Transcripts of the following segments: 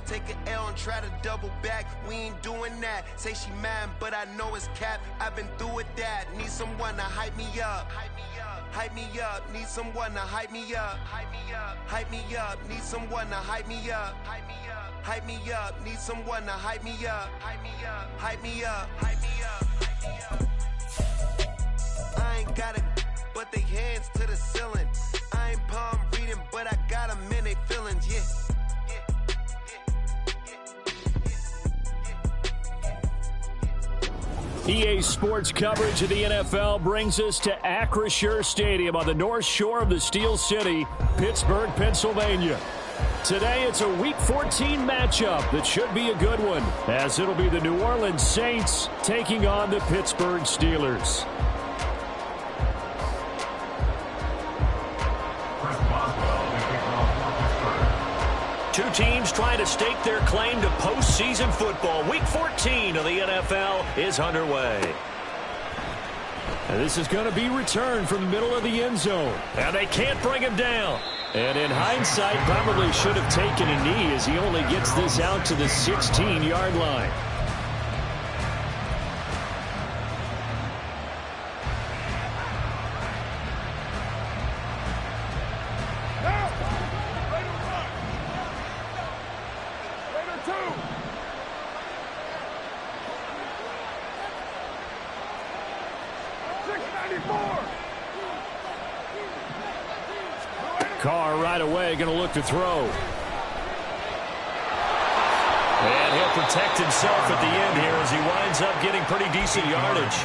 Take an L and try to double back. We ain't doing that. Say she mad, but I know it's cap. I've been through with that. Need someone to hype me up. Hype me up. Need someone to hype me up. Hype me up. Need someone to hype me up. Hype me up. Need someone to hype me up. Hype me up. Hype me up. Hype me up. I ain't got it, but they hands to the ceiling. I ain't palm reading, but I got them in they feelings. Yeah. EA Sports coverage of the NFL brings us to Acrisure Stadium on the north shore of the Steel City, Pittsburgh, Pennsylvania. Today, it's a Week 14 matchup that should be a good one, as it'll be the New Orleans Saints taking on the Pittsburgh Steelers. Two teams trying to stake their claim to postseason football. Week 14 of the NFL is underway. And this is going to be returned from the middle of the end zone. And they can't bring him down. And in hindsight, probably should have taken a knee as he only gets this out to the 16-yard line. Carr right away going to look to throw. And he'll protect himself at the end here as he winds up getting pretty decent yardage.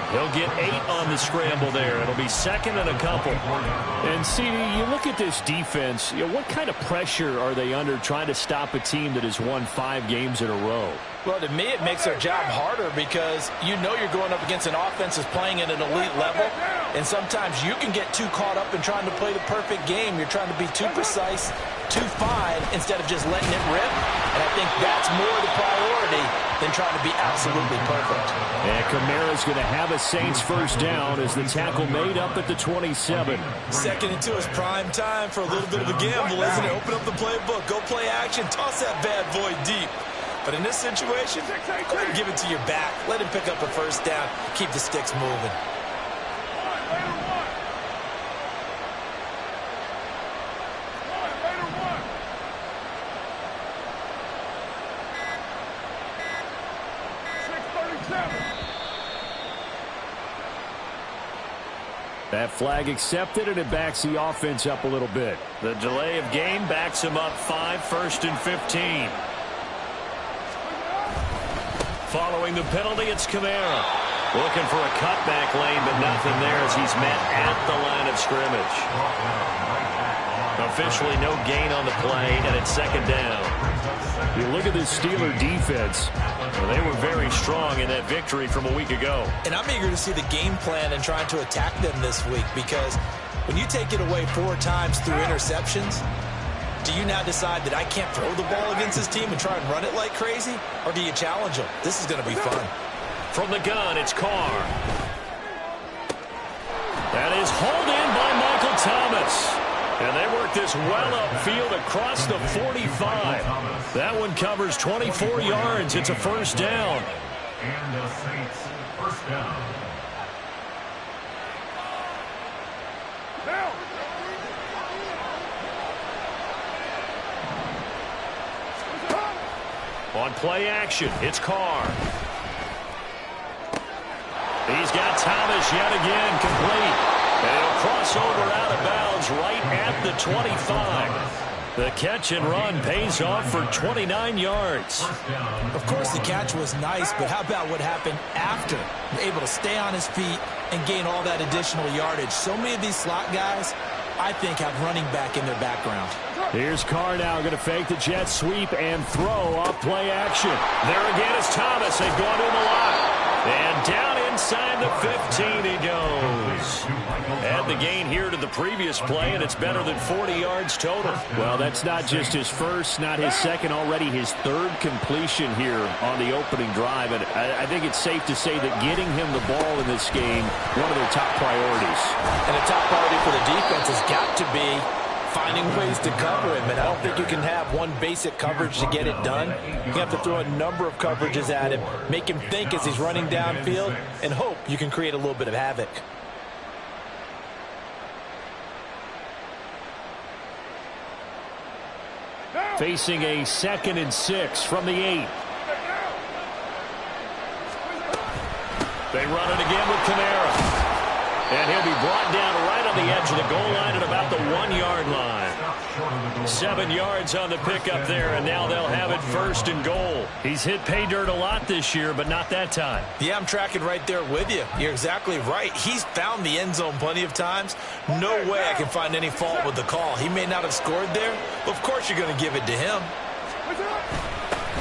He'll get 8 on the scramble there. It'll be second and a couple. And CD, you look at this defense, what kind of pressure are they under trying to stop a team that has won 5 games in a row? Well, to me, it makes their job harder because you know you're going up against an offense that's playing at an elite level, and sometimes you can get too caught up in trying to play the perfect game. You're trying to be too precise, too fine, instead of just letting it rip, and I think that's more the priority than trying to be absolutely perfect. And Kamara's going to have a Saints first down as the tackle made up at the 27. Second and 2 is prime time for a little bit of a gamble, isn't it? Open up the playbook, go play action, toss that bad boy deep. But in this situation, go ahead and give it to your back. Let him pick up a first down. Keep the sticks moving. That flag accepted, and it backs the offense up a little bit. The delay of game backs him up 5, first and 15. Following the penalty, it's Kamara. Looking for a cutback lane, but nothing there as he's met at the line of scrimmage. Officially no gain on the play, and it's second down. You look at this Steeler defense. Well, they were very strong in that victory from a week ago. And I'm eager to see the game plan and trying to attack them this week, because when you take it away 4 times through interceptions, do you now decide that I can't throw the ball against this team and try and run it like crazy? Or do you challenge them? This is going to be fun. From the gun, it's Carr. That is hauled in by Michael Thomas. And they work this well upfield across the 45. That one covers 24 yards. It's a first down. And the Saints first down. On play action, it's Carr. He's got Thomas yet again complete. And he'll cross over out of bounds right at the 25. The catch and run pays off for 29 yards. Of course, the catch was nice, but how about what happened after? Able to stay on his feet and gain all that additional yardage. So many of these slot guys, I think, have running back in their background. Here's Carr now going to fake the jet sweep and throw off play action. There again is Thomas. They've gone to him a lot. And down inside the 15 he goes. Add the gain here to the previous play, and it's better than 40 yards total. Well, that's not just his first, not his second, already his 3rd completion here on the opening drive. And I think it's safe to say that getting him the ball in this game, one of their top priorities. And a top priority for the defense has got to be finding ways to cover him, and I don't think you can have one basic coverage to get it done. You have to throw a number of coverages at him, make him think as he's running downfield, and hope you can create a little bit of havoc. Facing a 2nd and 6 from the 8. They run it again with Kamara. And he'll be brought down right on the edge of the goal line at about the 1-yard line. 7 yards on the pickup there, and now they'll have it 1st and goal. He's hit pay dirt a lot this year, but not that time. Yeah, I'm tracking right there with you. You're exactly right. He's found the end zone plenty of times. No way I can find any fault with the call. He may not have scored there, but of course you're going to give it to him.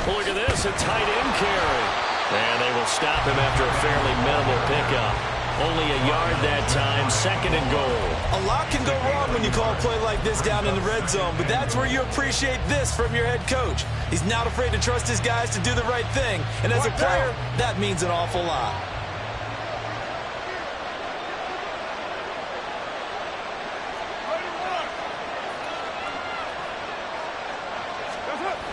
Look at this, a tight end carry. And they will stop him after a fairly minimal pickup. Only a yard that time, 2nd and goal. A lot can go wrong when you call a play like this down in the red zone, but that's where you appreciate this from your head coach. He's not afraid to trust his guys to do the right thing, and as a player, that means an awful lot.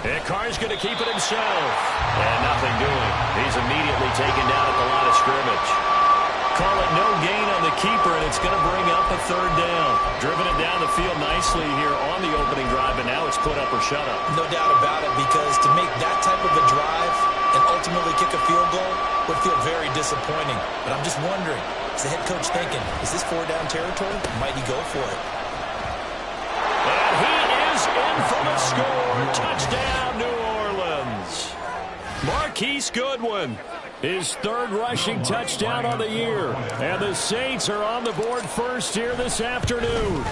And Carr's going to keep it himself. And nothing doing. He's immediately taken down at the line of scrimmage. Call it no gain on the keeper, and it's going to bring up a 3rd down. Driven it down the field nicely here on the opening drive, and now it's put up or shut up. No doubt about it, because to make that type of a drive and ultimately kick a field goal would feel very disappointing. But I'm just wondering, is the head coach thinking, is this 4-down territory? Might he go for it? And he is in for the score. Touchdown, New Orleans. Marquise Goodwin. His 3rd rushing touchdown on the year. And the Saints are on the board first here this afternoon.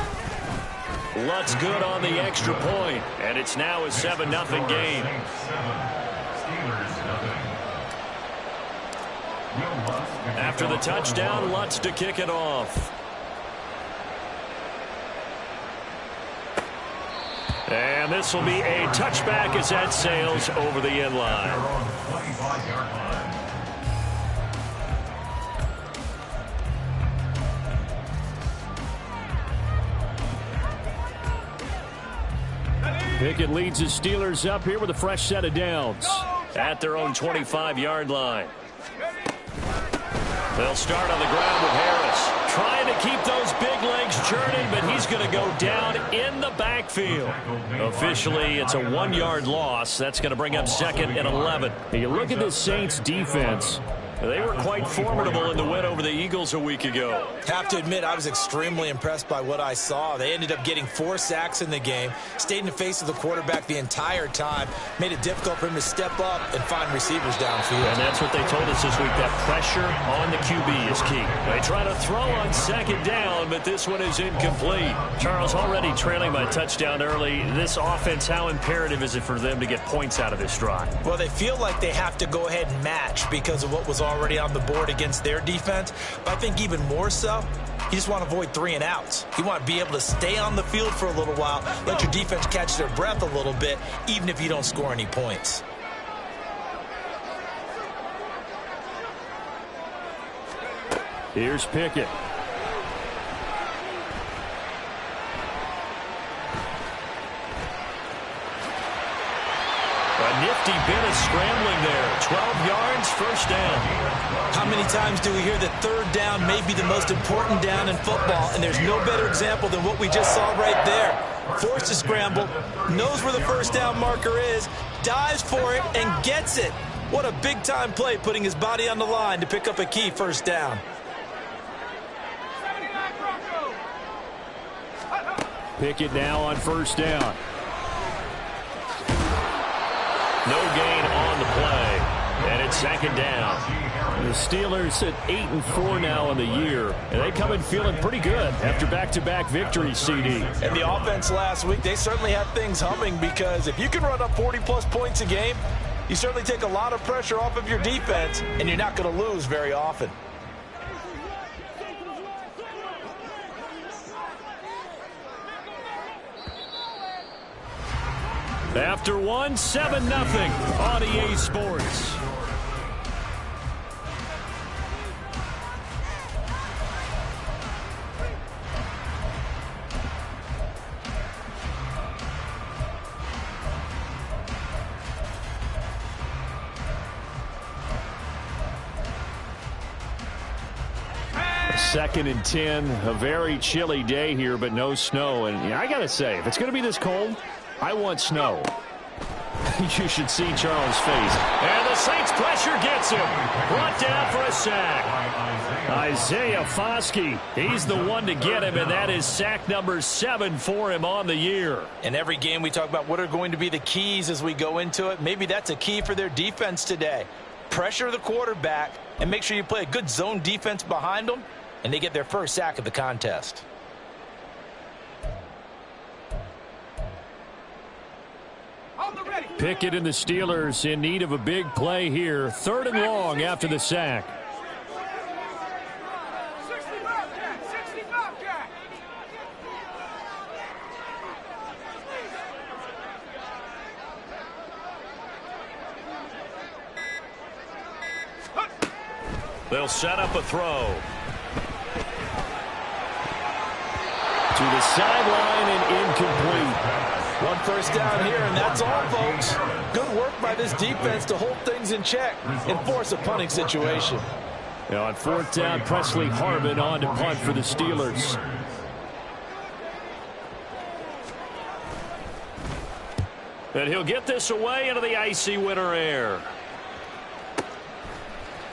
Lutz good on the extra point, and it's now a 7-0 game. After the touchdown, Lutz to kick it off. And this will be a touchback as that sails over the end line. Pickett leads the Steelers up here with a fresh set of downs at their own 25-yard line. They'll start on the ground with Harris, trying to keep those big legs churning, but he's going to go down in the backfield. Officially, it's a 1-yard loss. That's going to bring up 2nd and 11. You look at this Saints defense. They were quite formidable in the win over the Eagles a week ago. Have to admit, I was extremely impressed by what I saw. They ended up getting 4 sacks in the game, stayed in the face of the quarterback the entire time, made it difficult for him to step up and find receivers downfield. And that's what they told us this week, that pressure on the QB is key. They try to throw on 2nd down, but this one is incomplete. Charles, already trailing by touchdown early. This offense, how imperative is it for them to get points out of this drive? Well, they feel like they have to go ahead and match because of what was already on the board against their defense. But I think even more so, you just want to avoid 3 and outs. You want to be able to stay on the field for a little while, let your defense catch their breath a little bit, even if you don't score any points. Here's Pickett. A nifty bit of scrambling there. 12 yards, 1st down. How many times do we hear that 3rd down may be the most important down in football, and there's no better example than what we just saw right there. Forced to scramble, knows where the 1st down marker is, dives for it, and gets it. What a big-time play, putting his body on the line to pick up a key 1st down. Pickett now on 1st down. No gain on the play, and it's 2nd down. The Steelers at 8-4 now in the year, and they come in feeling pretty good after back-to-back victories, CD. And the offense last week, they certainly have things humming, because if you can run up 40-plus points a game, you certainly take a lot of pressure off of your defense, and you're not going to lose very often. After one, 7-0 on EA Sports. 2nd and 10. A very chilly day here, but no snow. And I got to say, if it's going to be this cold, I want snow. You should see Charles' face. And the Saints pressure gets him. Brought down for a sack. Isaiah Foskey, he's the one to get him, and that is sack number 7 for him on the year. In every game we talk about what are going to be the keys as we go into it. Maybe that's a key for their defense today. Pressure the quarterback and make sure you play a good zone defense behind them, and they get their first sack of the contest. Pickett and the Steelers in need of a big play here. 3rd and long after the sack. They'll set up a throw. To the sideline and incomplete. 1 first down here, and that's all, folks. Good work by this defense to hold things in check and force a punting situation. Now on 4th down, Presley Harvin on to punt for the Steelers. And he'll get this away into the icy winter air.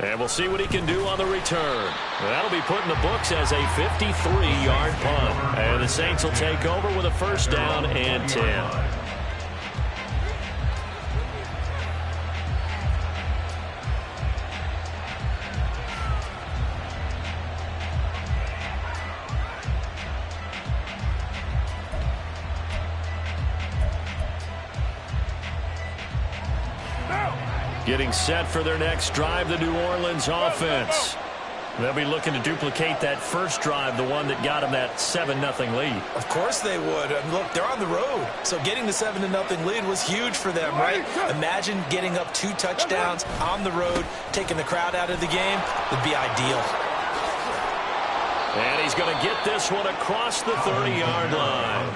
And we'll see what he can do on the return. That'll be put in the books as a 53-yard punt. And the Saints will take over with a 1st down and 10. Getting set for their next drive, the New Orleans offense. They'll be looking to duplicate that first drive, the one that got them that 7-0 lead. Of course they would. Look, they're on the road, so getting the 7-0 lead was huge for them, right? Imagine getting up 2 touchdowns on the road, taking the crowd out of the game. Would be ideal. And he's going to get this one across the 30-yard line.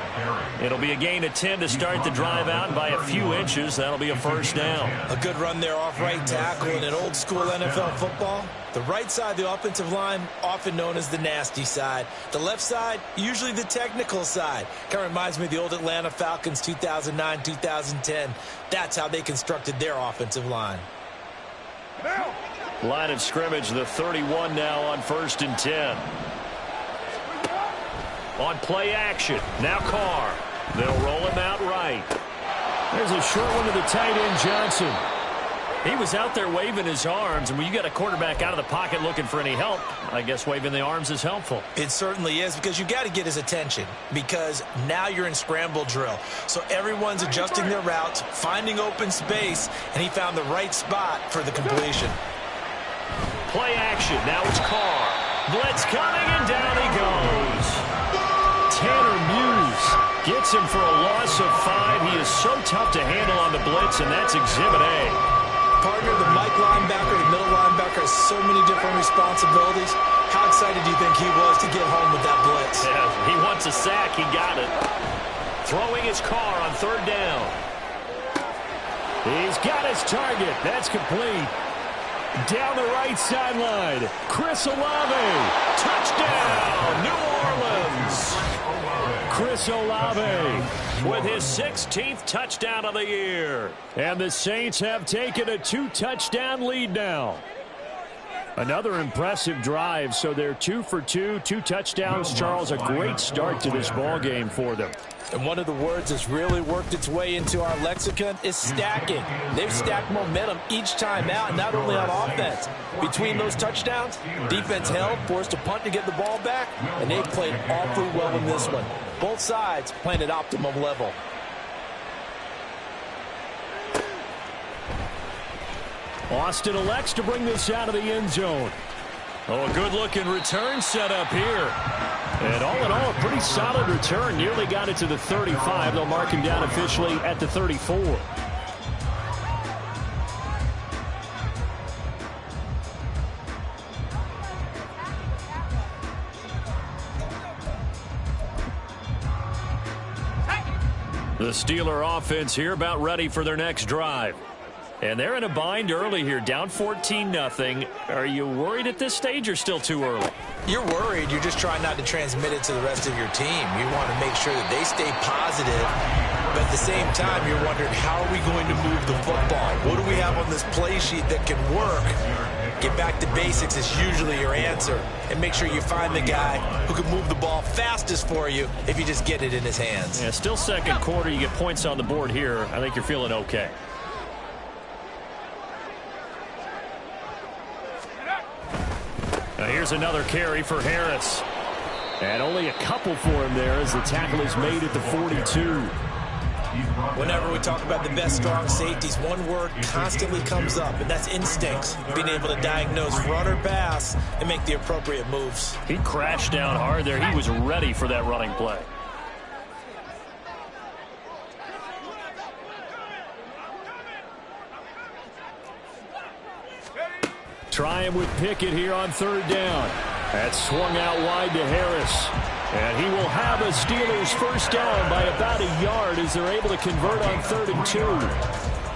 It'll be a gain of 10 to start the drive out, and by a few inches, that'll be a 1st down. A good run there off right tackle in an old-school NFL football. The right side of the offensive line, often known as the nasty side. The left side, usually the technical side. Kind of reminds me of the old Atlanta Falcons 2009-2010. That's how they constructed their offensive line. Line of scrimmage, the 31 now on 1st and 10. On play action, now Carr. They'll roll him out right. There's a short one to the tight end, Johnson. He was out there waving his arms, and when you got a quarterback out of the pocket looking for any help, I guess waving the arms is helpful. It certainly is, because you got to get his attention, because now you're in scramble drill. So everyone's adjusting their routes, finding open space, and he found the right spot for the completion. Play action, now it's Carr. Blitz coming, and down he goes. Tanner Muse gets him for a loss of 5. He is so tough to handle on the blitz, and that's Exhibit A. Partner, the Mike linebacker, the middle linebacker has so many different responsibilities. How excited do you think he was to get home with that blitz? Yeah, he wants a sack. He got it. Throwing his Carr on 3rd down. He's got his target. That's complete. Down the right sideline, Chris Olave. Touchdown, New Orleans. Chris Olave with his 16th touchdown of the year. And the Saints have taken a 2-touchdown lead now. Another impressive drive, so they're 2 for 2, 2 touchdowns. Charles, a great start to this ball game for them. And one of the words that's really worked its way into our lexicon is stacking. They've stacked momentum each time out, not only on offense. Between those touchdowns, defense held, forced a punt to get the ball back, and they've played awfully well in this one. Both sides playing at optimum level. Austin elects to bring this out of the end zone. Oh, a good-looking return set up here. And all in all, a pretty solid return. Nearly got it to the 35. They'll mark him down officially at the 34. The Steeler offense here about ready for their next drive. And they're in a bind early here, down 14-0. Are you worried at this stage or still too early? You're worried. You're just trying not to transmit it to the rest of your team. You want to make sure that they stay positive. But at the same time, you're wondering, how are we going to move the football? What do we have on this play sheet that can work? Get back to basics is usually your answer. And make sure you find the guy who can move the ball fastest for you if you just get it in his hands. Yeah, still second quarter. You get points on the board here. I think you're feeling okay. Now here's another carry for Harris. And only a couple for him there as the tackle is made at the 42. Whenever we talk about the best strong safeties, one word constantly comes up, and that's instincts. Being able to diagnose run or pass and make the appropriate moves. He crashed down hard there. He was ready for that running play. Try him with Pickett here on third down. That's swung out wide to Harris. And he will have a Steelers first down by about a yard as they're able to convert on 3rd and 2.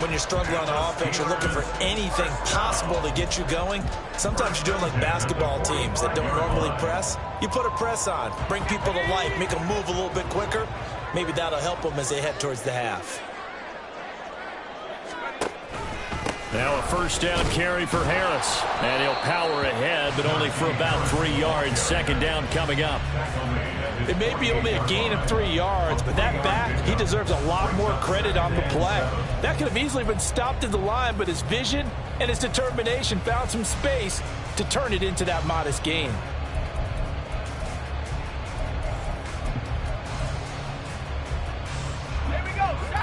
When you're struggling on offense, you're looking for anything possible to get you going. Sometimes you're doing like basketball teams that don't normally press. You put a press on, bring people to life, make them move a little bit quicker. Maybe that'll help them as they head towards the half. Now a first down carry for Harris. And he'll power ahead, but only for about 3 yards. Second down coming up. It may be only a gain of 3 yards, but that back, he deserves a lot more credit on the play. That could have easily been stopped at the line, but his vision and his determination found some space to turn it into that modest gain.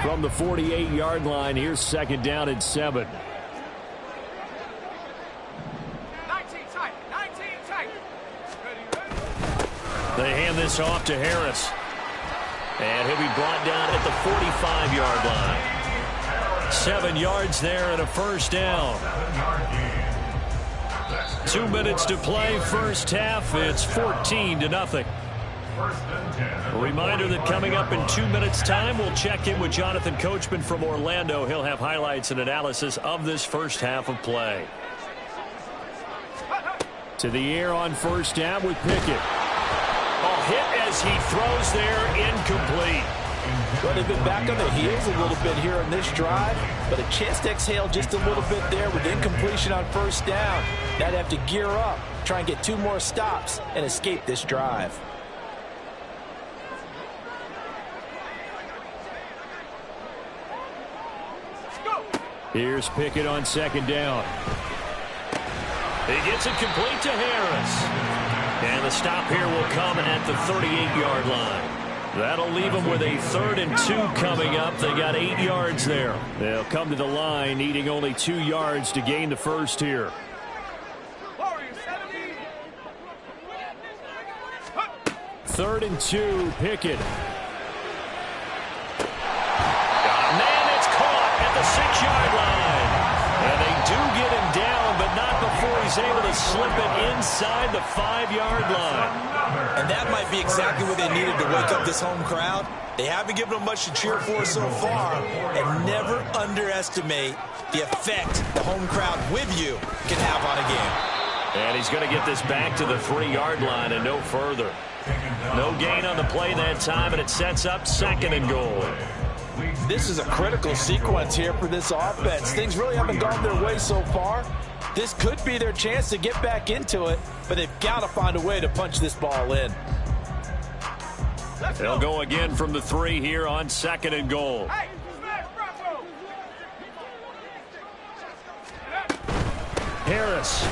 From the 48-yard line, here's second down and 7. They hand this off to Harris. And he'll be brought down at the 45-yard line. 7 yards there and a first down. 2 minutes to play, first half. It's 14-0. A reminder that coming up in 2 minutes' time, we'll check in with Jonathan Coachman from Orlando. He'll have highlights and analysis of this first half of play. To the air on first down with Pickett. Oh, hit as he throws there, incomplete. Well, they've been back on their heels a little bit here on this drive, but a chance to exhale just a little bit there with incompletion on first down. Now they have to gear up, try and get 2 more stops, and escape this drive. Here's Pickett on second down. He gets it complete to Harris. And the stop here will come at the 38-yard line. That'll leave them with a 3rd and 2 coming up. They got 8 yards there. They'll come to the line needing only 2 yards to gain the first here. 3rd and 2, Pickett. It's caught at the 6-yard line. And they do get him down, but not before he's able to slip it inside the 5-yard line. And that might be exactly what they needed to wake up this home crowd. They haven't given them much to cheer for so far, and never underestimate the effect the home crowd with you can have on a game. And he's going to get this back to the 3-yard line and no further. No gain on the play that time, and it sets up 2nd and goal. This is a critical sequence here for this offense. Things really haven't gone their way so far. This could be their chance to get back into it, but they've got to find a way to punch this ball in. They'll go again from the 3 here on 2nd and goal. Harris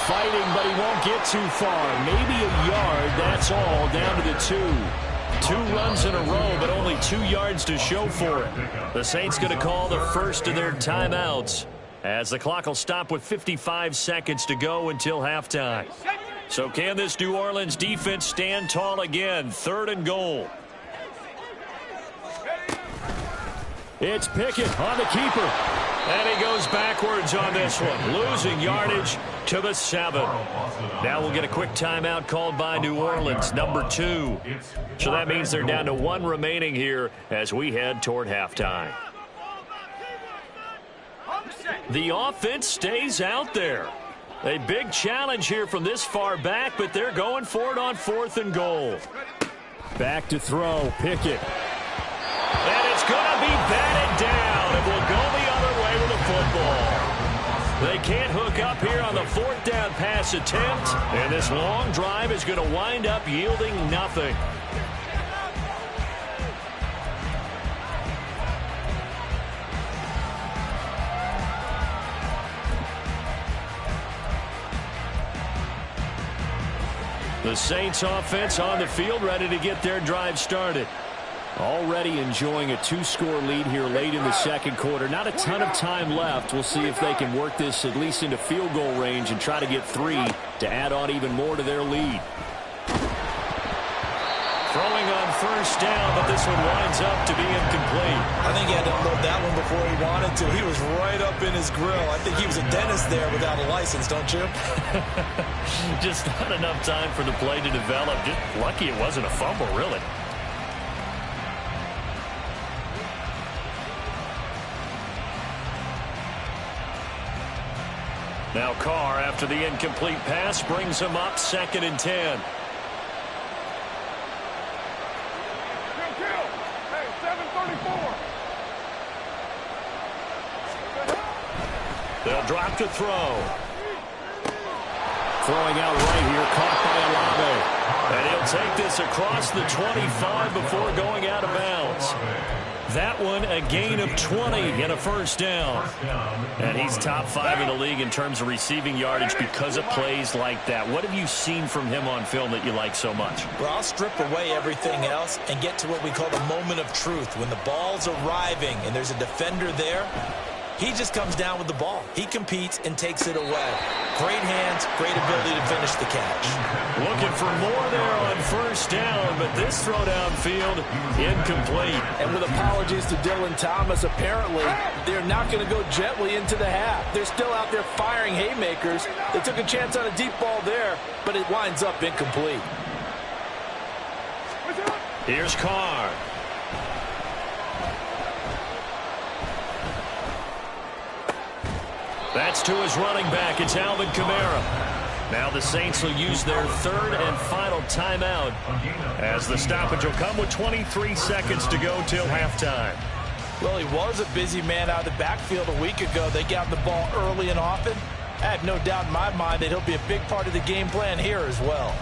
fighting, but he won't get too far. Maybe a yard, that's all, down to the 2. 2 runs in a row, but only 2 yards to show for it. The Saints going to call the first of their timeouts as the clock will stop with 55 seconds to go until halftime. So can this New Orleans defense stand tall again? 3rd and goal. It's Pickett on the keeper. And he goes backwards on this one, losing yardage to the 7. Now we'll get a quick timeout called by New Orleans, number 2. So that means they're down to 1 remaining here as we head toward halftime. The offense stays out there. A big challenge here from this far back, but they're going for it on 4th and goal. Back to throw, Pickett. And it's going to be batted down. It will go the other way with the football. They can't hook up here on the 4th down pass attempt, and this long drive is going to wind up yielding nothing. The Saints offense on the field, ready to get their drive started. Already enjoying a 2-score lead here late in the second quarter. Not a ton of time left. We'll see if they can work this at least into field goal range and try to get 3 to add on even more to their lead. Throwing on 1st down, but this one winds up to be incomplete. I think he had to unload that one before he wanted to. He was right up in his grill. I think he was a dentist there without a license, don't you? Just not enough time for the play to develop. Just lucky it wasn't a fumble, really. Now Carr, after the incomplete pass, brings him up 2nd and 10. They'll drop to throw. Throwing out right here, caught by Olave. And he'll take this across the 25 before going out of bounds. That one a gain of 20 and a 1st down. And he's top 5 in the league in terms of receiving yardage because of plays like that. What have you seen from him on film that you like so much? Well, I'll strip away everything else and get to what we call the moment of truth. When the ball's arriving and there's a defender there, he just comes down with the ball. He competes and takes it away. Great hands, great ability to finish the catch. Looking for more there on 1st down, but this throw downfield incomplete. And with apologies to Dylan Thomas, apparently they're not going to go gently into the half. They're still out there firing haymakers. They took a chance on a deep ball there, but it winds up incomplete. Here's Carr. That's to his running back. It's Alvin Kamara. Now the Saints will use their 3rd and final timeout as the stoppage will come with 23 seconds to go till halftime. Well, he was a busy man out of the backfield a week ago. They got the ball early and often. I have no doubt in my mind that he'll be a big part of the game plan here as well.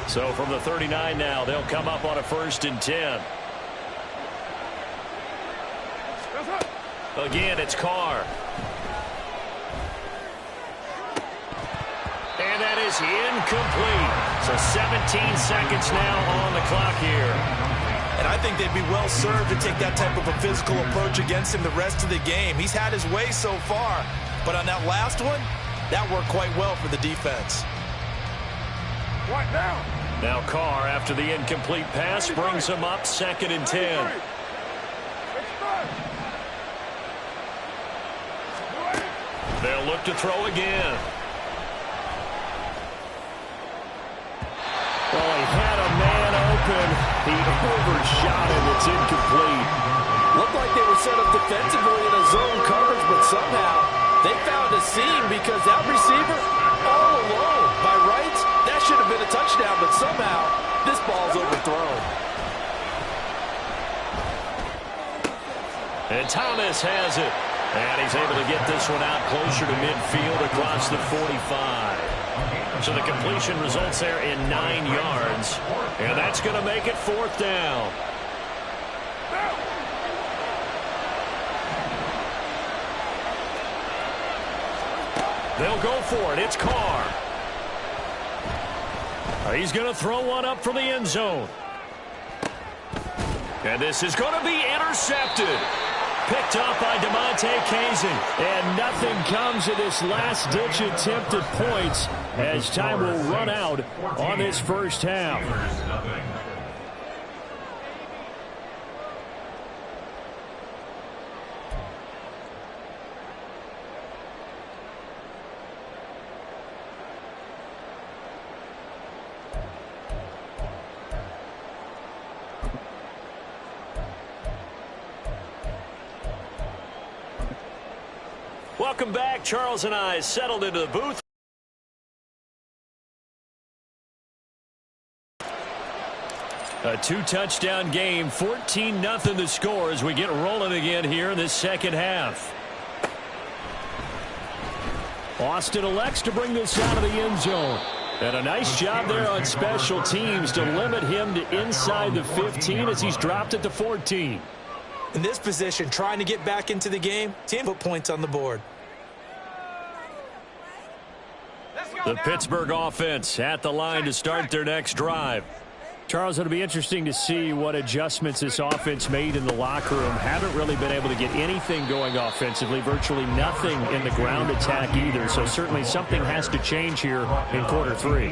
So from the 39 now, they'll come up on a 1st and 10. Again, it's Carr. And that is incomplete. So 17 seconds now on the clock here. And I think they'd be well served to take that type of a physical approach against him the rest of the game. He's had his way so far, but on that last one, that worked quite well for the defense. Right now. Now Carr, after the incomplete pass, brings him up 2nd and 10. They'll look to throw again. Well, he had a man open. He overshot him. It's incomplete. Looked like they were set up defensively in a zone coverage, but somehow they found a seam because that receiver all alone. By rights, that should have been a touchdown, but somehow this ball's overthrown. And Thomas has it. And he's able to get this one out closer to midfield across the 45. So the completion results there in 9 yards. And that's going to make it 4th down. They'll go for it. It's Carr. He's going to throw one up from the end zone. And this is going to be intercepted. Picked up by DeMonte Kazin. And nothing comes of this last-ditch attempt at points as time will run out on this first half. Welcome back. Charles and I settled into the booth. A 2-touchdown game, 14-0 the score as we get rolling again here in this second half. Austin elects to bring this out of the end zone. And a nice job there on special teams to limit him to inside the 15 as he's dropped it to 14. In this position, trying to get back into the game, team put points on the board. The Pittsburgh offense at the line to start their next drive. Charles, it'll be interesting to see what adjustments this offense made in the locker room. Haven't really been able to get anything going offensively, virtually nothing in the ground attack either. So certainly something has to change here in quarter 3.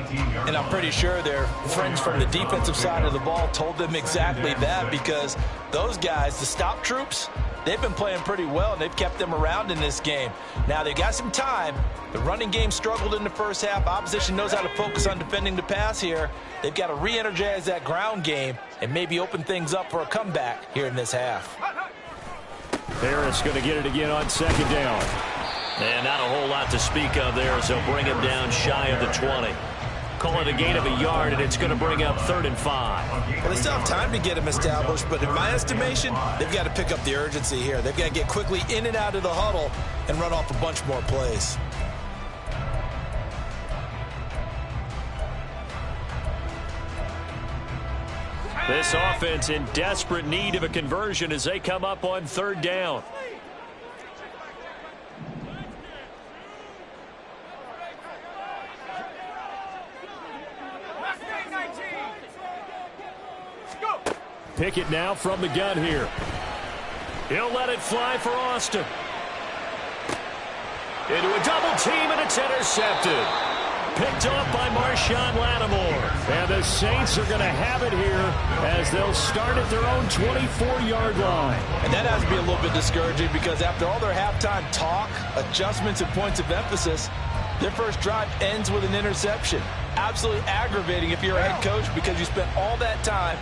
And I'm pretty sure their friends from the defensive side of the ball told them exactly that, because those guys, the stop troops, they've been playing pretty well, and they've kept them around in this game. Now, they've got some time. The running game struggled in the first half. Opposition knows how to focus on defending the pass here. They've got to re-energize that ground game and maybe open things up for a comeback here in this half. Harris going to get it again on second down. And not a whole lot to speak of there, so bring him down shy of the 20. Call it a gain of a yard, and it's going to bring up 3rd and 5. Well, they still have time to get him established, but in my estimation, they've got to pick up the urgency here. They've got to get quickly in and out of the huddle and run off a bunch more plays. This offense in desperate need of a conversion as they come up on 3rd down. Pickett now from the gun here. He'll let it fly for Austin. Into a double team, and it's intercepted. Picked off by Marshawn Lattimore. And the Saints are going to have it here as they'll start at their own 24-yard line. And that has to be a little bit discouraging, because after all their halftime talk, adjustments, and points of emphasis, their first drive ends with an interception. Absolutely aggravating if you're a head coach, because you spent all that time,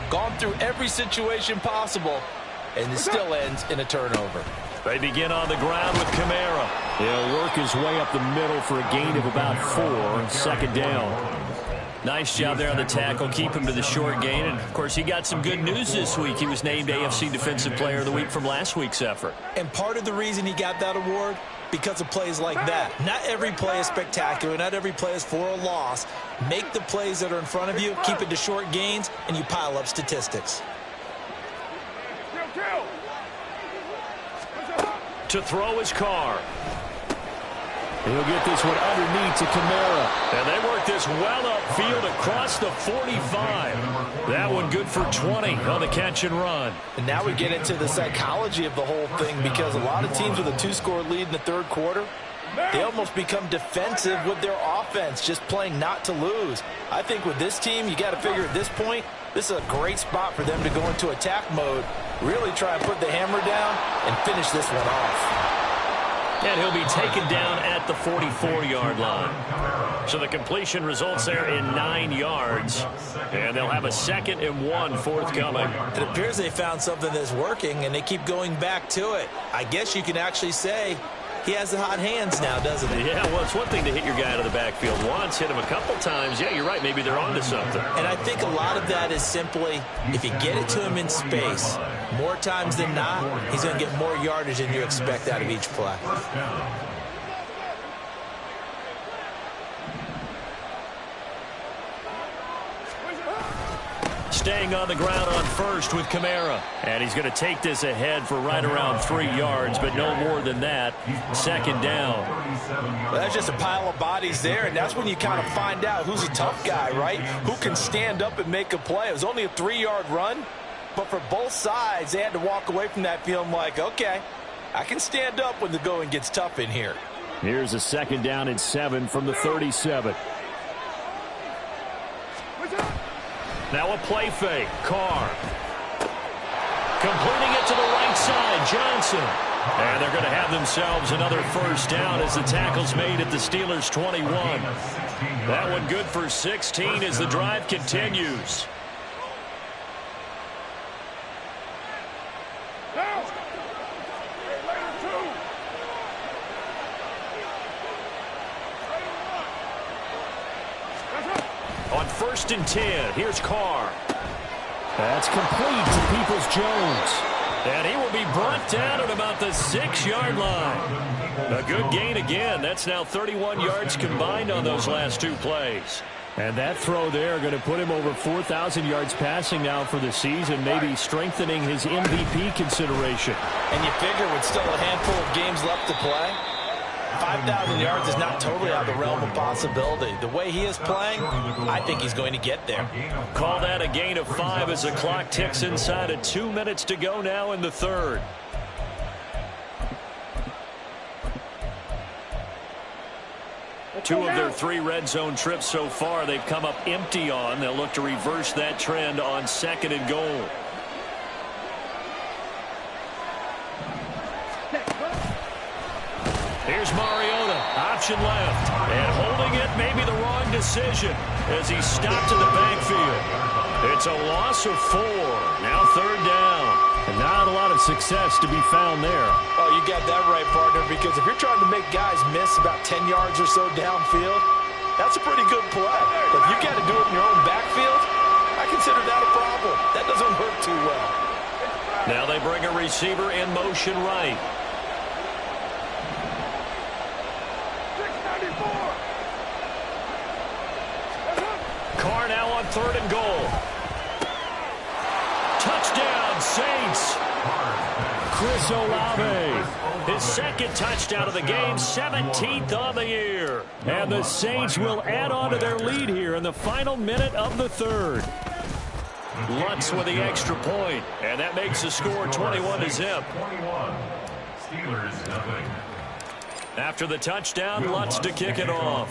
gone through every situation possible, and it still ends in a turnover. They begin on the ground with Kamara. He'll work his way up the middle for a gain of about 4, 2nd down. Nice job there on the tackle. Keep him to the short gain. And, of course, he got some good news this week. He was named AFC Defensive Player of the Week from last week's effort. And part of the reason he got that award, because of plays like that. Not every play is spectacular. Not every play is for a loss. Make the plays that are in front of you, keep it to short gains, and you pile up statistics. To throw his Carr. He'll get this one underneath to Kamara. And they work this well upfield across the 45. That one good for 20 on the catch and run. And now we get into the psychology of the whole thing, because a lot of teams with a 2-score lead in the 3rd quarter, they almost become defensive with their offense, just playing not to lose. I think with this team, you got to figure at this point, this is a great spot for them to go into attack mode, really try and put the hammer down and finish this one off. And he'll be taken down at the 44-yard line. So the completion results there in 9 yards. And they'll have a 2nd and 1 forthcoming. It appears they found something that's working, and they keep going back to it. I guess you can actually say he has the hot hands now, doesn't he? Yeah, well, it's one thing to hit your guy out of the backfield once, hit him a couple times. Yeah, you're right. Maybe they're onto something. And I think a lot of that is simply, if you get it to him in space, more times than not, he's going to get more yardage than you expect out of each play. Staying on the ground on first with Kamara. And he's going to take this ahead for right around 3 yards, but no more than that. 2nd down. Well, that's just a pile of bodies there, and that's when you kind of find out who's a tough guy, right? Who can stand up and make a play. It was only a 3-yard run, but for both sides, they had to walk away from that feeling like, okay, I can stand up when the going gets tough in here. Here's a 2nd down and 7 from the 37. Now a play fake. Carr. Completing it to the right side. Johnson. And they're going to have themselves another 1st down as the tackle's made at the Steelers' 21. That one good for 16 as the drive continues. On 1st and 10, here's Carr. That's complete to Peoples-Jones. And he will be brought down at about the 6-yard line. A good gain again. That's now 31 yards combined on those last 2 plays. And that throw there going to put him over 4,000 yards passing now for the season, maybe strengthening his MVP consideration. And you figure with still a handful of games left to play, 5,000 yards is not totally out of the realm of possibility. The way he is playing, I think he's going to get there. Call that a gain of 5 as the clock ticks inside of 2 minutes to go now in the third. Two of their 3 red zone trips so far they've come up empty on. They'll look to reverse that trend on 2nd and goal. Here's Mariota, option left, and holding it may be the wrong decision as he stopped in the backfield. It's a loss of 4, now 3rd down. And not a lot of success to be found there. Oh, you got that right, partner, because if you're trying to make guys miss about 10 yards or so downfield, that's a pretty good play. But if you got to do it in your own backfield, I consider that a problem. That doesn't work too well. Now they bring a receiver in motion right. 694. Carr now on 3rd and goal. Touchdown, Saints. Chris Olave. His 2nd touchdown of the game, 17th on the year. And the Saints will add on to their lead here in the final minute of the 3rd. Lutz with the extra point, and that makes the score 21-0. After the touchdown, Lutz to kick it off.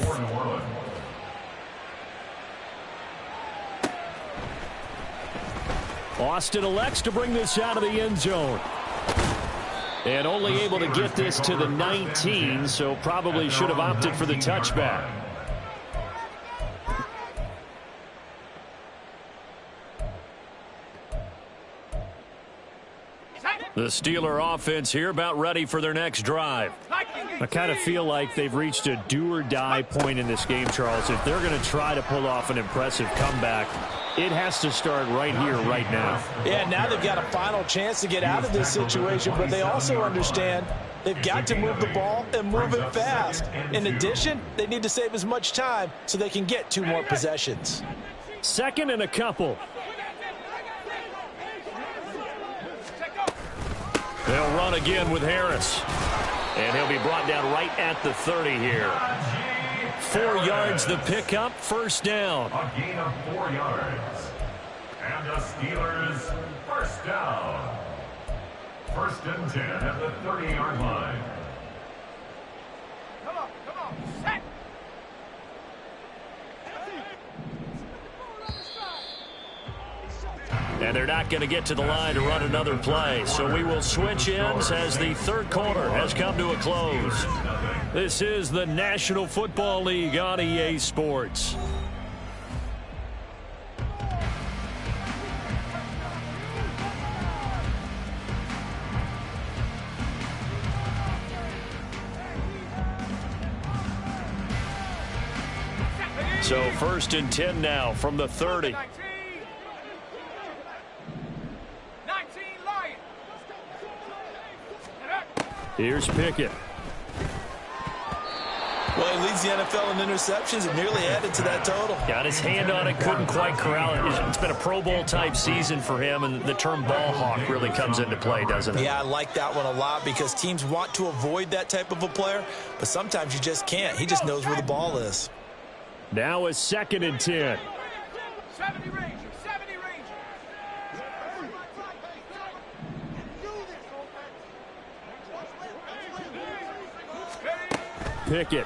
Austin elects to bring this out of the end zone. And only able to get this to the 19, so probably should have opted for the touchback. The Steeler offense here about ready for their next drive. I kind of feel like they've reached a do-or-die point in this game, Charles. If they're going to try to pull off an impressive comeback, it has to start right here, right now. Yeah, now they've got a final chance to get out of this situation, but they also understand they've got to move the ball and move it fast. In addition, they need to save as much time so they can get 2 more possessions. 2nd and a couple. They'll run again with Harris. And he'll be brought down right at the 30 here. 4 yards the pickup, 1st down. A gain of 4 yards. And the Steelers, 1st down. 1st and 10 at the 30-yard line. Come on, set. And they're not going to get to the line to run another play. So we will switch ends as the 3rd quarter has come to a close. This is the National Football League on EA Sports. So 1st and 10 now from the 30. Here's Pickett. Well, he leads the NFL in interceptions and nearly added to that total. Got his hand on it, couldn't quite corral it. It's been a Pro Bowl type season for him, and the term ball hawk really comes into play, doesn't it? Yeah, I like that one a lot because teams want to avoid that type of a player, but sometimes you just can't. He just knows where the ball is. Now a 2nd and 10. 70 Ranger, 70 Ranger. Pickett.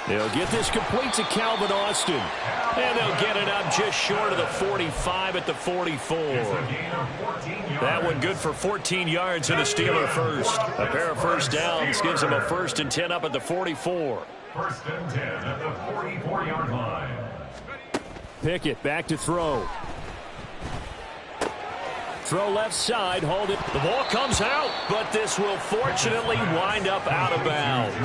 They'll get this complete to Calvin Austin. And they'll get it up just short of the 45 at the 44. That one good for 14 yards and a Steeler first. A pair of 1st downs gives them a 1st and 10 up at the 44. 1st and 10 at the 44-yard line. Pickett back to throw. Throw left side, hold it. The ball comes out, but this will fortunately wind up out of bounds.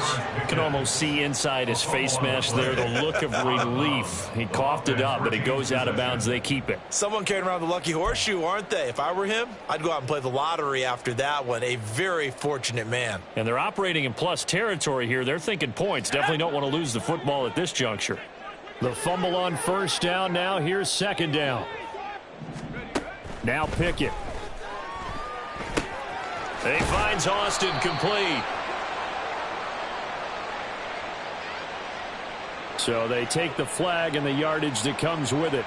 You can almost see inside his face mask there the look of relief. He coughed it up, but it goes out of bounds. They keep it. Someone carrying around the lucky horseshoe, aren't they? If I were him, I'd go out and play the lottery after that one. A very fortunate man. And they're operating in plus territory here. They're thinking points. Definitely don't want to lose the football at this juncture. The fumble on first down now. Here's second down. Now Pickett. He finds Austin complete. So they take the flag and the yardage that comes with it.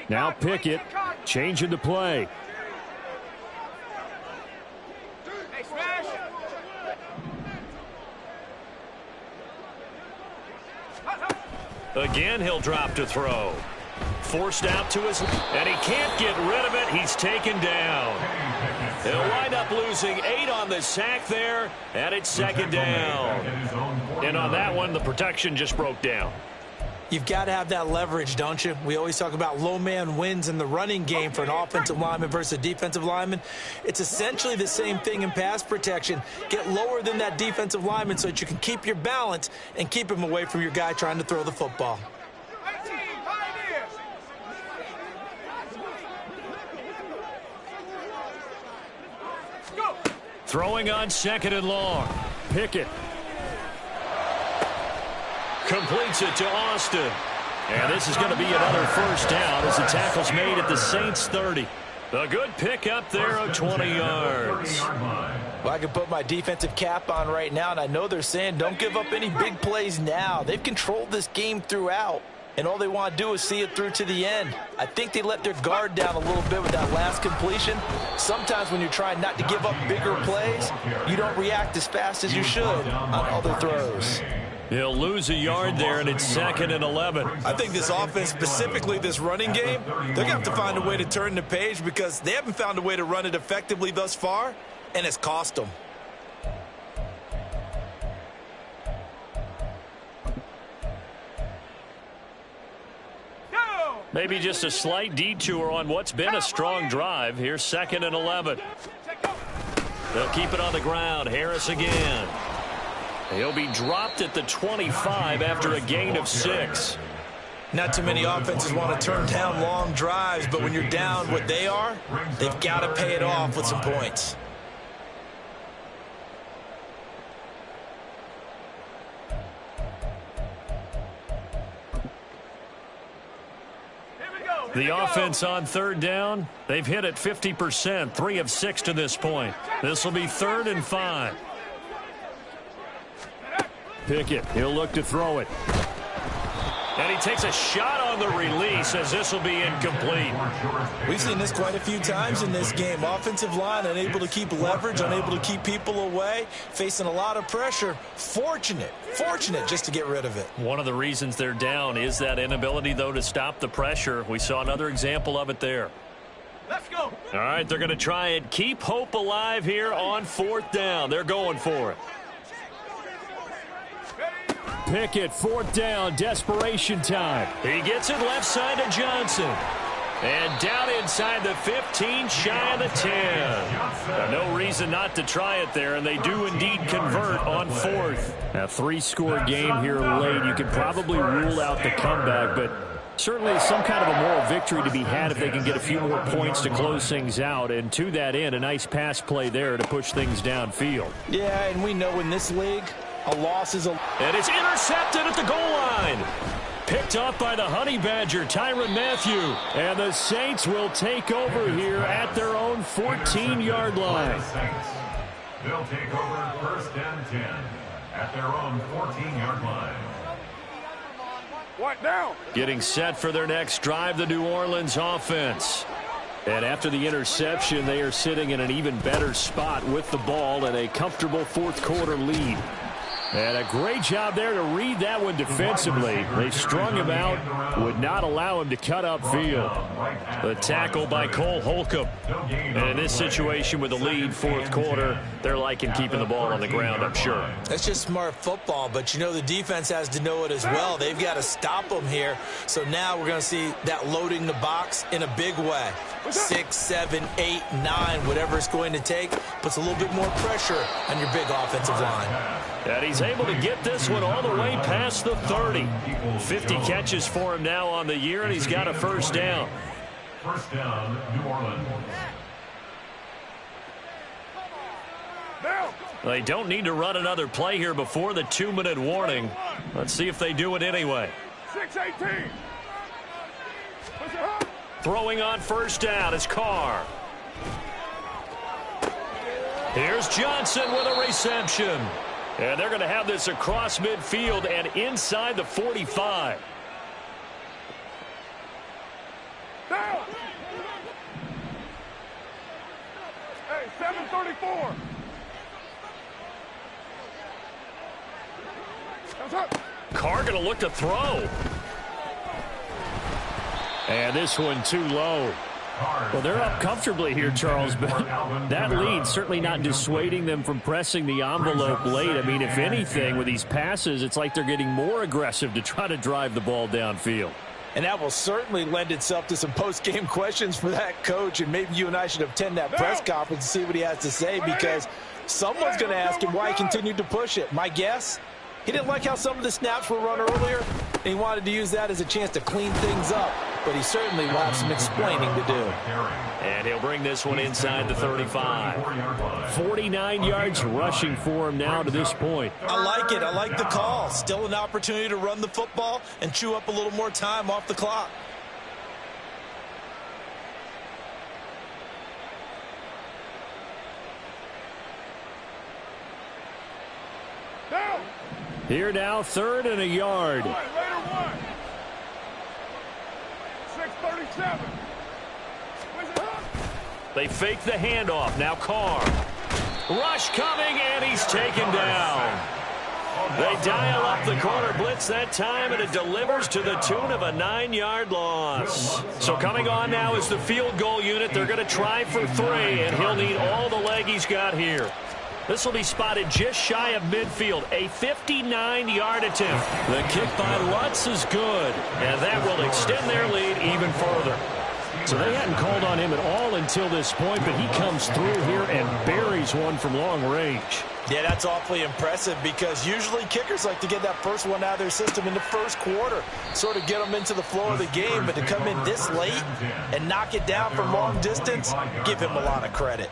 Now Pickett changing the play. Again, he'll drop to throw. Forced out to his, and he can't get rid of it. He's taken down. He'll wind up losing 8 on the sack there, and it's second down. And on that one, the protection just broke down. You've got to have that leverage, don't you? We always talk about low man wins in the running game for an offensive lineman versus a defensive lineman. It's essentially the same thing in pass protection. Get lower than that defensive lineman so that you can keep your balance and keep him away from your guy trying to throw the football. Throwing on second and long. Pickett. Completes it to Austin. And this is going to be another first down as the tackle's made at the Saints 30. A good pickup there of 20 yards. Well, I can put my defensive cap on right now, and I know they're saying don't give up any big plays now. They've controlled this game throughout, and all they want to do is see it through to the end. I think they let their guard down a little bit with that last completion. Sometimes when you're trying not to give up bigger plays, you don't react as fast as you should on other throws. He'll lose a yard there, and it's second and 11. I think this offense, specifically this running game, they're going to have to find a way to turn the page because they haven't found a way to run it effectively thus far, and it's cost them. Maybe just a slight detour on what's been a strong drive. Here's second and 11. They'll keep it on the ground. Harris again. He'll be dropped at the 25 after a gain of 6. Not too many offenses want to turn down long drives, but when you're down what they are, they've got to pay it off with some points. The offense on third down, they've hit it 50%, 3 of 6 to this point. This will be 3rd and 5. Pickett, he'll look to throw it. And he takes a shot on the release as this will be incomplete. We've seen this quite a few times in this game. Offensive line unable to keep leverage, unable to keep people away, facing a lot of pressure. Fortunate just to get rid of it. One of the reasons they're down is that inability, though, to stop the pressure. We saw another example of it there. Let's go. All right, they're going to try and keep hope alive here on 4th down. They're going for it. Pickett, 4th down, desperation time. He gets it left side to Johnson. And down inside the 15, shy of the 10. No reason not to try it there, and they do indeed convert on 4th. A 3-score game here late. You could probably rule out the comeback, but certainly some kind of a moral victory to be had if they can get a few more points to close things out. And to that end, a nice pass play there to push things downfield. Yeah, and we know in this league, a loss is a... And it's intercepted at the goal line. Picked off by the Honey Badger, Tyrann Mathieu. And the Saints will take over here at their own 14-yard line. They'll take over 1st and 10 at their own 14-yard line. What down? Getting set for their next drive, the New Orleans offense. And after the interception, they are sitting in an even better spot with the ball and a comfortable 4th quarter lead. And a great job there to read that one defensively. They strung him out, would not allow him to cut upfield. The tackle by Cole Holcomb. And in this situation with the lead, fourth quarter, they're liking keeping the ball on the ground, I'm sure. That's just smart football, but you know the defense has to know it as well. They've got to stop them here. So now we're going to see that loading the box in a big way. 6, 7, 8, 9, whatever it's going to take, puts a little bit more pressure on your big offensive line. And he's able to get this one all the way past the 30. 50 catches for him now on the year, and he's got a first down. First down, New Orleans. They don't need to run another play here before the 2-minute warning. Let's see if they do it anyway. 6-18. Throwing on first down is Carr. Here's Johnson with a reception. And they're going to have this across midfield and inside the 45. Down. Hey, 7:34. Carr going to look to throw. And this one too low. Well, they're up comfortably here, Charles, but that lead certainly not dissuading them from pressing the envelope late. I mean, if anything, with these passes, it's like they're getting more aggressive to try to drive the ball downfield. And that will certainly lend itself to some post-game questions for that coach, and maybe you and I should attend that press conference and see what he has to say, because someone's going to ask him why he continued to push it. My guess, he didn't like how some of the snaps were run earlier, and he wanted to use that as a chance to clean things up. But he certainly will have some explaining to do. And he'll bring this one inside the 35. 49 yards rushing for him now to this point. I like it. I like the call. Still an opportunity to run the football and chew up a little more time off the clock. Here now, 3rd and a yard. Later one. 6:37. They fake the handoff. Now Carr. Rush coming, and he's taken down. They dial up the corner blitz that time, and it delivers to the tune of a 9-yard loss. So coming on now is the field goal unit. They're going to try for 3, and he'll need all the leg he's got here. This will be spotted just shy of midfield, a 59-yard attempt. The kick by Lutz is good, and that will extend their lead even further. So they hadn't called on him at all until this point, but he comes through here and buries one from long range. Yeah, that's awfully impressive, because usually kickers like to get that first one out of their system in the first quarter, sort of get them into the flow of the game, but to come in this late and knock it down from long distance, give him a lot of credit.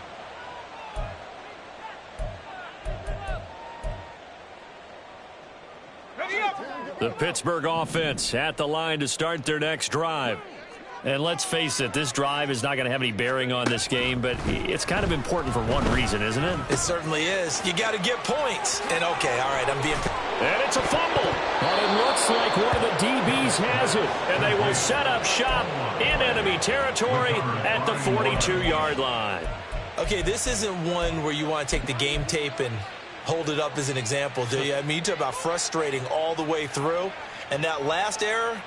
The Pittsburgh offense at the line to start their next drive. And let's face it, this drive is not going to have any bearing on this game, but it's kind of important for one reason, isn't it? It certainly is. You got to get points. And okay, all right, I'm being... And it's a fumble. And it looks like one of the DBs has it. And they will set up shop in enemy territory at the 42-yard line. Okay, this isn't one where you want to take the game tape and hold it up as an example, do you? I mean, you talk about frustrating all the way through. And that last error,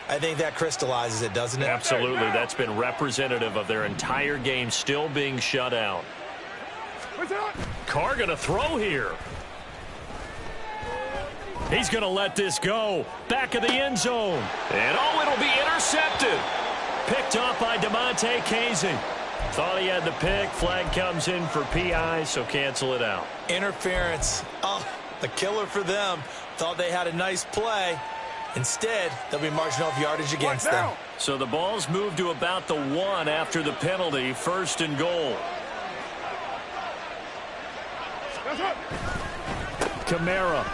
I think that crystallizes it, doesn't it? Absolutely. That's been representative of their entire game still being shut out. Carr going to throw here. He's going to let this go. Back of the end zone. And, oh, it'll be intercepted. Picked off by DeMonte Casey. Thought he had the pick. Flag comes in for PI, so cancel it out. Interference. Oh, a killer for them. Thought they had a nice play. Instead, they'll be marching off yardage against them. So the ball's moved to about the 1 after the penalty. 1st and goal. Kamara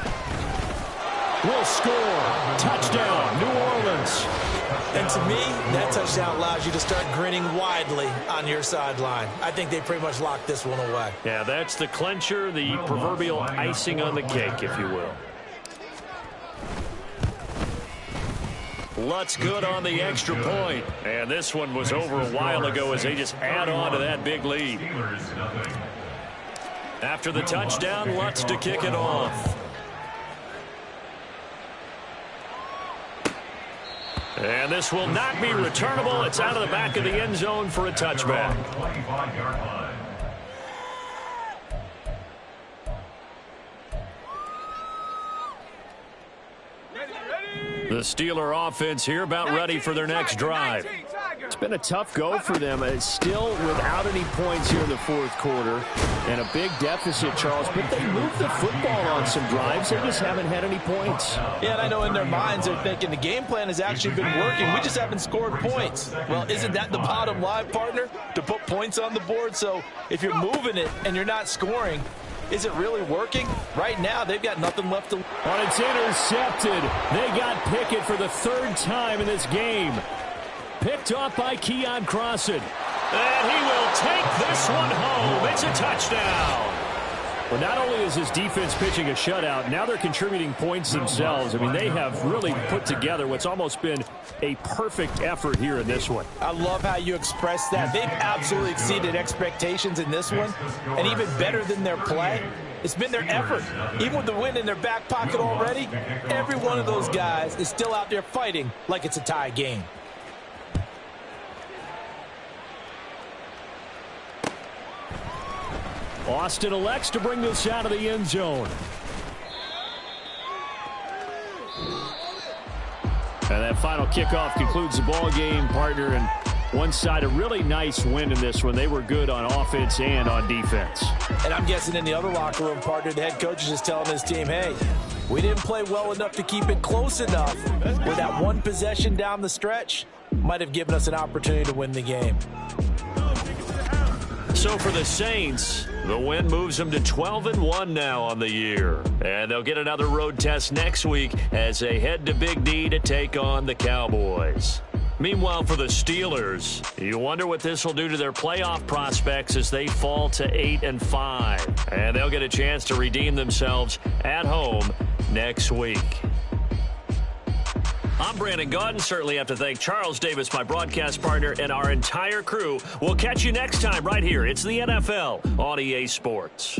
will score. Touchdown, New Orleans. And to me, that touchdown allows you to start grinning widely on your sideline. I think they pretty much locked this one away. Yeah, that's the clincher, the proverbial icing on the cake, if you will. Lutz good on the extra point. And this one was over a while ago as they just add on to that big lead. After the touchdown, Lutz to kick it off. And this will not be returnable. It's out of the back of the end zone for a touchback. 25-yard line. The Steeler offense here about ready for their next drive. It's been a tough go for them. It's still without any points here in the fourth quarter and a big deficit, Charles, but they moved the football on some drives. They just haven't had any points. Yeah, and I know in their minds they're thinking the game plan has actually been working. We just haven't scored points. Well, isn't that the bottom line, partner? To put points on the board? So if you're moving it and you're not scoring, is it really working? Right now, they've got nothing left to... And it's intercepted. They got Pickett for the third time in this game. Picked off by Keon Crossan. And he will take this one home. It's a touchdown. Well, not only is his defense pitching a shutout, now they're contributing points themselves. I mean, they have really put together what's almost been a perfect effort here in this one. I love how you express that. They've absolutely exceeded expectations in this one, and even better than their play, it's been their effort. Even with the win in their back pocket already, every one of those guys is still out there fighting like it's a tie game. Austin elects to bring this out of the end zone. And that final kickoff concludes the ball game, partner. And one side, a really nice win in this one. They were good on offense and on defense. And I'm guessing in the other locker room, partner, the head coach is just telling his team, hey, we didn't play well enough to keep it close enough. Where that one possession down the stretch might have given us an opportunity to win the game. So for the Saints, the win moves them to 12-1 now on the year. And they'll get another road test next week as they head to Big D to take on the Cowboys. Meanwhile, for the Steelers, you wonder what this will do to their playoff prospects as they fall to 8-5. And they'll get a chance to redeem themselves at home next week. I'm Brandon Gaudin. Certainly have to thank Charles Davis, my broadcast partner, and our entire crew. We'll catch you next time right here. It's the NFL on EA Sports.